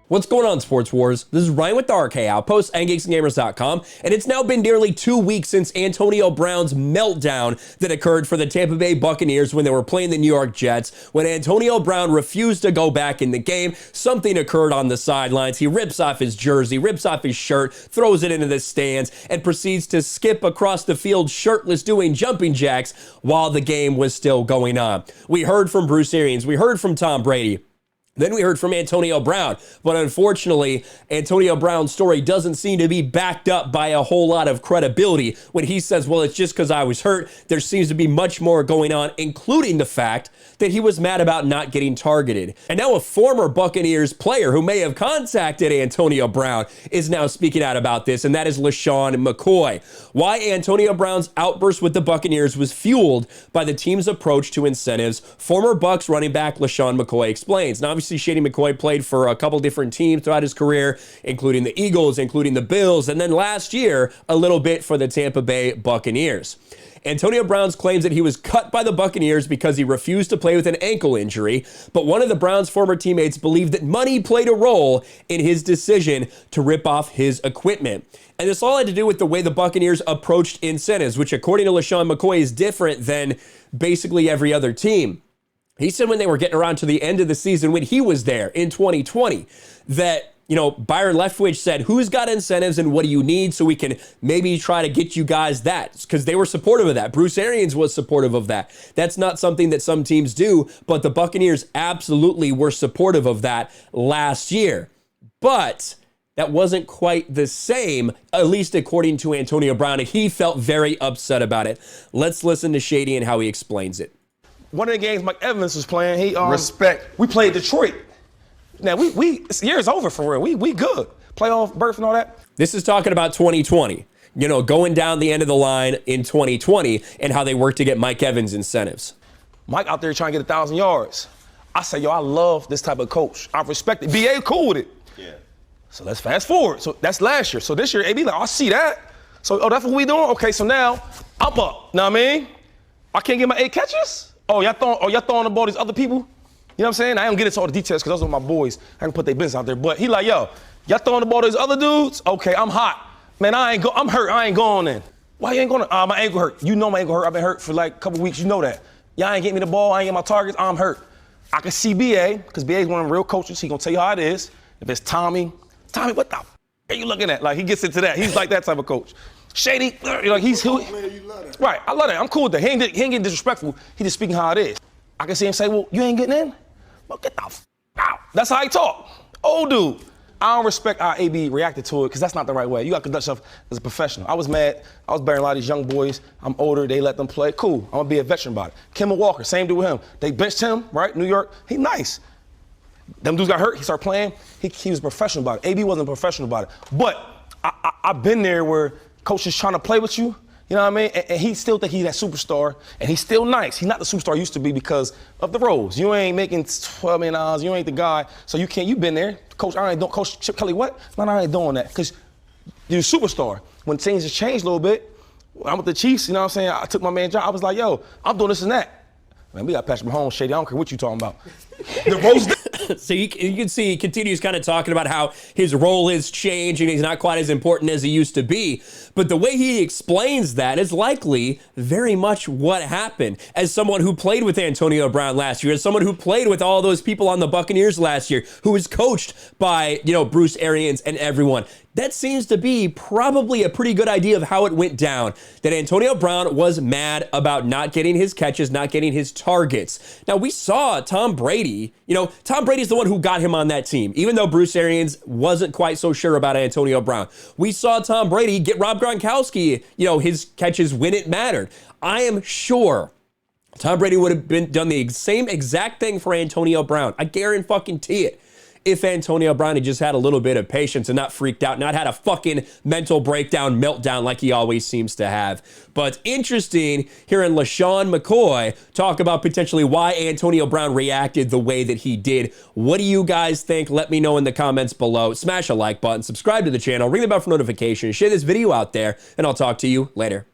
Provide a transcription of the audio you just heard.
What's going on, Sports Wars? This is Ryan with the RK Outpost and GeeksGamers.com, and it's now been nearly 2 weeks since Antonio Brown's meltdown that occurred for the Tampa Bay Buccaneers when they were playing the New York Jets. When Antonio Brown refused to go back in the game, something occurred on the sidelines. He rips off his jersey, rips off his shirt, throws it into the stands, and proceeds to skip across the field shirtless doing jumping jacks while the game was still going on. We heard from Bruce Arians, we heard from Tom Brady. Then we heard from Antonio Brown, but unfortunately, Antonio Brown's story doesn't seem to be backed up by a whole lot of credibility. When he says, well, it's just because I was hurt, there seems to be much more going on, including the fact that he was mad about not getting targeted. And now a former Buccaneers player who may have contacted Antonio Brown is now speaking out about this, and that is LeSean McCoy. Why Antonio Brown's outburst with the Buccaneers was fueled by the team's approach to incentives, former Bucs running back LeSean McCoy explains. Now, obviously, Shady McCoy played for a couple different teams throughout his career, including the Eagles, including the Bills, and then last year, a little bit for the Tampa Bay Buccaneers. Antonio Brown's claims that he was cut by the Buccaneers because he refused to play with an ankle injury, but one of the Browns' former teammates believed that money played a role in his decision to rip off his equipment. And this all had to do with the way the Buccaneers approached incentives, which according to LeSean McCoy is different than basically every other team. He said when they were getting around to the end of the season, when he was there in 2020, that, Byron Leftwich said, who's got incentives and what do you need so we can maybe try to get you guys that? Because they were supportive of that. Bruce Arians was supportive of that. That's not something that some teams do, but the Buccaneers absolutely were supportive of that last year. But that wasn't quite the same, at least according to Antonio Brown, and he felt very upset about it. Let's listen to Shady and how he explains it. One of the games Mike Evans was playing, respect. We played Detroit. Now this year's over for real. We good. Playoff berth and all that. This is talking about 2020. Going down the end of the line in 2020 and how they worked to get Mike Evans incentives. Mike out there trying to get 1,000 yards. I said, I love this type of coach. I respect it. BA cool with it. Yeah. So let's fast forward. So that's last year. So this year, AB like, I see that. So that's what we doing? Okay, so now I'm up. Know what I mean? I can't get my 8 catches? Y'all throwing the ball to these other people? You know what I'm saying? I don't get into all the details because those are my boys. I can put their business out there. But he like, y'all throwing the ball to these other dudes? Okay, I'm hot. Man, I'm hurt. I ain't going in. Why you ain't going? My ankle hurt. You know my ankle hurt. I've been hurt for like a couple weeks. You know that. Y'all ain't getting me the ball. I ain't getting my targets. I'm hurt. I can see BA because BA is one of the real coaches. He gonna tell you how it is. If it's Tommy, what the are you looking at? Like he gets into that. He's like that type of coach. Shady, like he's who? Right, I love that. I'm cool with that. He ain't getting disrespectful. He just speaking how it is. I can see him say, well, you ain't getting in? Well, get the out. That's how he talk. Old dude. I don't respect how AB reacted to it because that's not the right way. You got to conduct yourself as a professional. I was mad. I was bearing a lot of these young boys. I'm older. They let them play. Cool. I'm going to be a veteran about it. Kimmel Walker, same dude with him. They benched him, right? New York. He nice. Them dudes got hurt. He started playing. He was professional about it. AB wasn't professional about it. But I've been there where coach is trying to play with you, you know what I mean? And he still think he's that superstar, and he's still nice. He's not the superstar he used to be because of the roles. You ain't making $12 million, you ain't the guy, so you can't, you been there. Coach Chip Kelly, what? No, I ain't doing that, because you're a superstar. When things have changed a little bit, I'm with the Chiefs, you know what I'm saying? I took my man job, I was like, yo, I'm doing this and that. Man, we got Patrick Mahomes, Shady, I don't care what you talking about. The roles. So you can see he continues kind of talking about how his role is changing. He's not quite as important as he used to be. But the way he explains that is likely very much what happened. As someone who played with Antonio Brown last year, as someone who played with all those people on the Buccaneers last year, who was coached by, Bruce Arians and everyone, that seems to be probably a pretty good idea of how it went down, that Antonio Brown was mad about not getting his catches, not getting his targets. Now, we saw Tom Brady, Tom Brady's the one who got him on that team, even though Bruce Arians wasn't quite so sure about Antonio Brown. We saw Tom Brady get Rob Gronkowski, his catches when it mattered. I am sure Tom Brady would have done the same exact thing for Antonio Brown. I guarantee it. If Antonio Brown had just had a little bit of patience and not freaked out, not had a fucking mental breakdown, meltdown like he always seems to have. But interesting hearing LeSean McCoy talk about potentially why Antonio Brown reacted the way that he did. What do you guys think? Let me know in the comments below. Smash a like button, subscribe to the channel, ring the bell for notifications, share this video out there, and I'll talk to you later.